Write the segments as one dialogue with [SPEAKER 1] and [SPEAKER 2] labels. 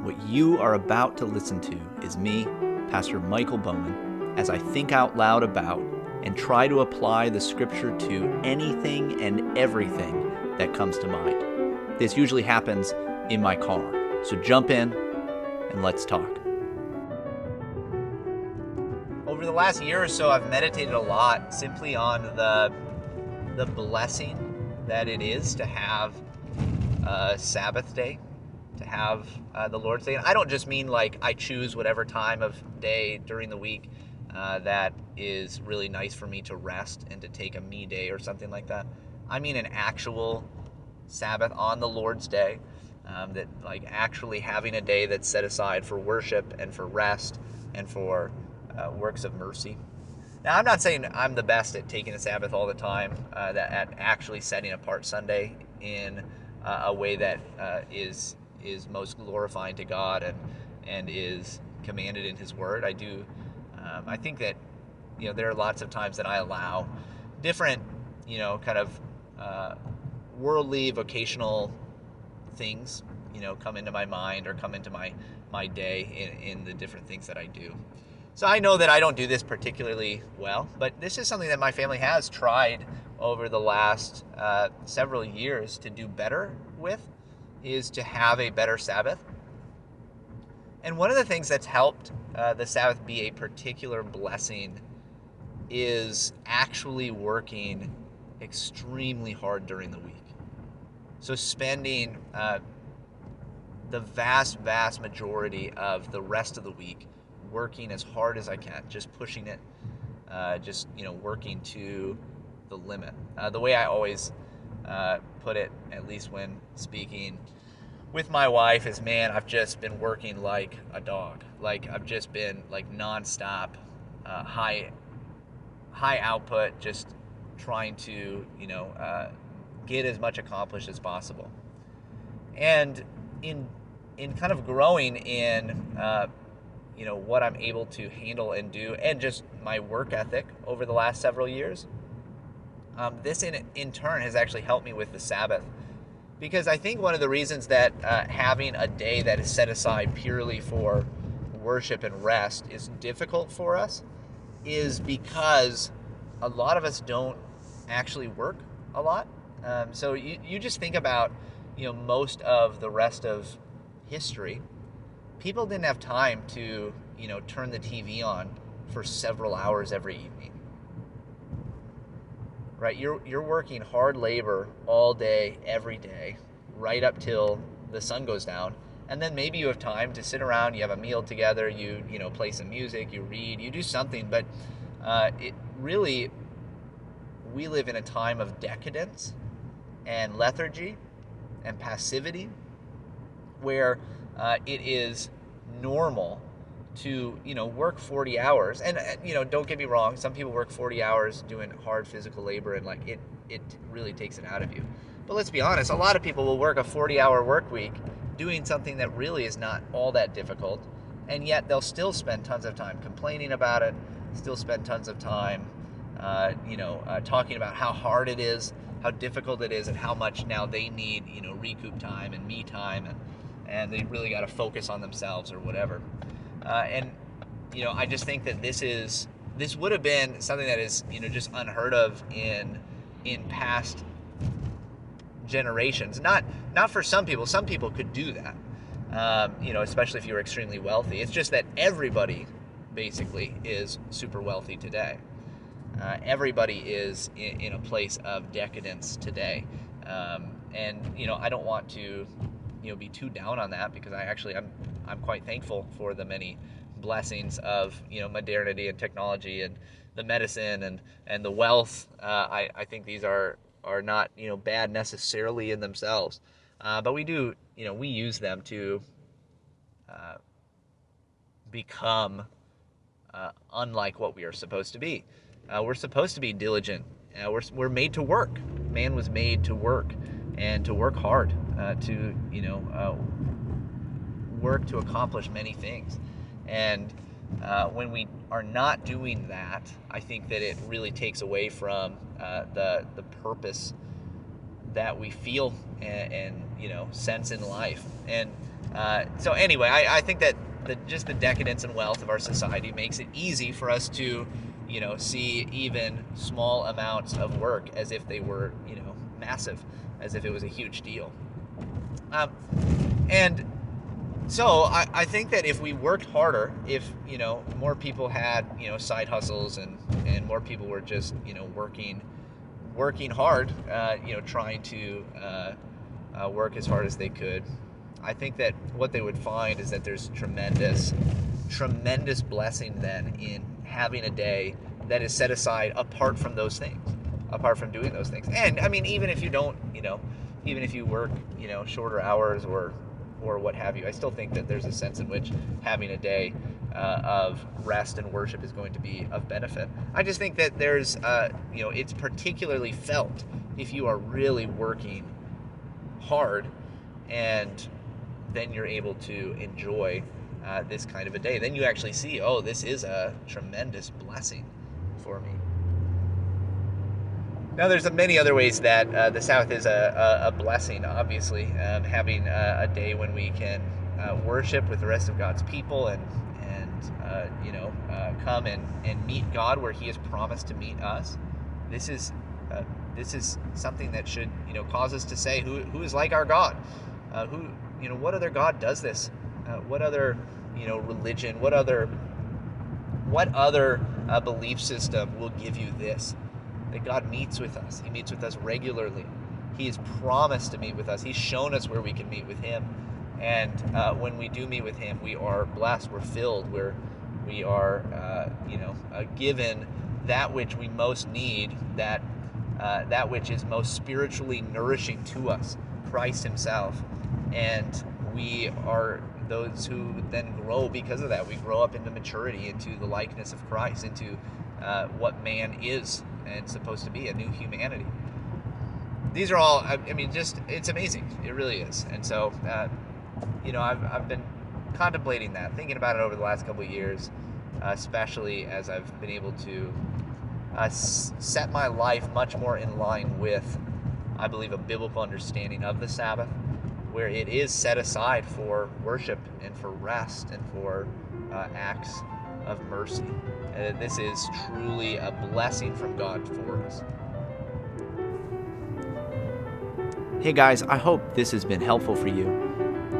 [SPEAKER 1] What you are about to listen to is me, Pastor Michael Bowman, as I think out loud about and try to apply the scripture to anything and everything that comes to mind. This usually happens in my car, so jump in and let's talk. Over the last year or so, I've meditated a lot simply on the blessing that it is to have a Sabbath day, to have the Lord's Day. And I don't just mean like I choose whatever time of day during the week that is really nice for me to rest and to take a me day or something like that. I mean an actual Sabbath on the Lord's Day, that like actually having a day that's set aside for worship and for rest and for works of mercy. Now, I'm not saying I'm the best at taking a Sabbath all the time, at actually setting apart Sunday in a way that is most glorifying to God and is commanded in His Word. I think that there are lots of times that I allow different kind of worldly vocational things come into my mind or come into my day in the different things that I do. So I know that I don't do this particularly well, but this is something that my family has tried over the last several years to do better with, is to have a better Sabbath. And one of the things that's helped the Sabbath be a particular blessing is actually working extremely hard during the week. So spending the vast majority of the rest of the week working as hard as I can, just pushing it, working to the limit. The way I always put it, at least when speaking with my wife, is, man, I've just been working like a dog. Like I've just been like nonstop, high output, just trying to get as much accomplished as possible. And in kind of growing in what I'm able to handle and do, and just my work ethic over the last several years, this in turn has actually helped me with the Sabbath. Because I think one of the reasons that having a day that is set aside purely for worship and rest is difficult for us is because a lot of us don't actually work a lot. So you just think about, most of the rest of history, people didn't have time to, turn the TV on for several hours every evening. Right? You're working hard labor all day, every day, right up till the sun goes down. And then maybe you have time to sit around, you have a meal together, you play some music, you read, you do something. But it really, we live in a time of decadence and lethargy and passivity where it is normal to work 40 hours. And don't get me wrong, some people work 40 hours doing hard physical labor and like it really takes it out of you. But let's be honest, a lot of people will work a 40-hour work week doing something that really is not all that difficult, and yet they'll still spend tons of time complaining about it, still spend tons of time talking about how hard it is, how difficult it is, and how much now they need recoup time and me time, and they really got to focus on themselves or whatever. I just think that this would have been something that is just unheard of in past generations. Not for some people. Some people could do that, especially if you were extremely wealthy. It's just that everybody basically is super wealthy today. Everybody is in a place of decadence today, and I don't want to be too down on that, because I'm quite thankful for the many blessings of modernity and technology and the medicine and the wealth. I think these are not bad necessarily in themselves, but we do we use them to become unlike what we are supposed to be. We're supposed to be diligent. We're made to work. Man was made to work, and to work hard, to work to accomplish many things. And when we are not doing that, I think that it really takes away from the purpose that we feel and sense in life. And so anyway, I think that just the decadence and wealth of our society makes it easy for us to, see even small amounts of work as if they were, massive, as if it was a huge deal. And so I think that if we worked harder, if, more people had, side hustles and more people were just, working hard, trying to work as hard as they could, I think that what they would find is that there's tremendous blessing then in having a day that is set aside apart from those things, apart from doing those things. And I mean, even if you don't, even if you work, shorter hours or what have you, I still think that there's a sense in which having a day of rest and worship is going to be of benefit. I just think that there's, it's particularly felt if you are really working hard, and then you're able to enjoy this kind of a day. Then you actually see, oh, this is a tremendous blessing for me. Now, there's many other ways that the Sabbath is a blessing, obviously. Having a day when we can worship with the rest of God's people and come and meet God where He has promised to meet us. This is something that should cause us to say, who is like our God? What other God does this? What other religion? What other belief system will give you this? That God meets with us. He meets with us regularly. He has promised to meet with us. He's shown us where we can meet with Him. And when we do meet with Him, we are blessed. We're filled. We are given that which we most need, that which is most spiritually nourishing to us, Christ Himself. And we are those who then grow because of that. We grow up into maturity, into the likeness of Christ, into what man is and supposed to be, a new humanity. These are all, it's amazing. It really is. And so, I've been contemplating that, thinking about it over the last couple of years, especially as I've been able to set my life much more in line with, I believe, a biblical understanding of the Sabbath, where it is set aside for worship and for rest and for acts of mercy. And this is truly a blessing from God for us.
[SPEAKER 2] Hey guys, I hope this has been helpful for you.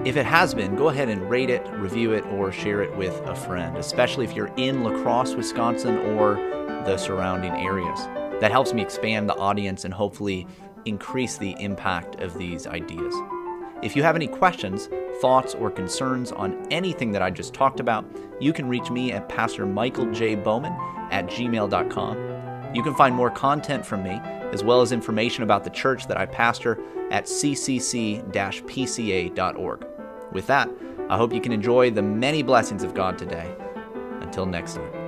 [SPEAKER 2] If it has been, go ahead and rate it, review it, or share it with a friend, especially if you're in La Crosse, Wisconsin, or the surrounding areas. That helps me expand the audience and hopefully increase the impact of these ideas. If you have any questions, thoughts, or concerns on anything that I just talked about, you can reach me at pastormichaeljbowman@gmail.com. You can find more content from me, as well as information about the church that I pastor at ccc-pca.org. With that, I hope you can enjoy the many blessings of God today. Until next time.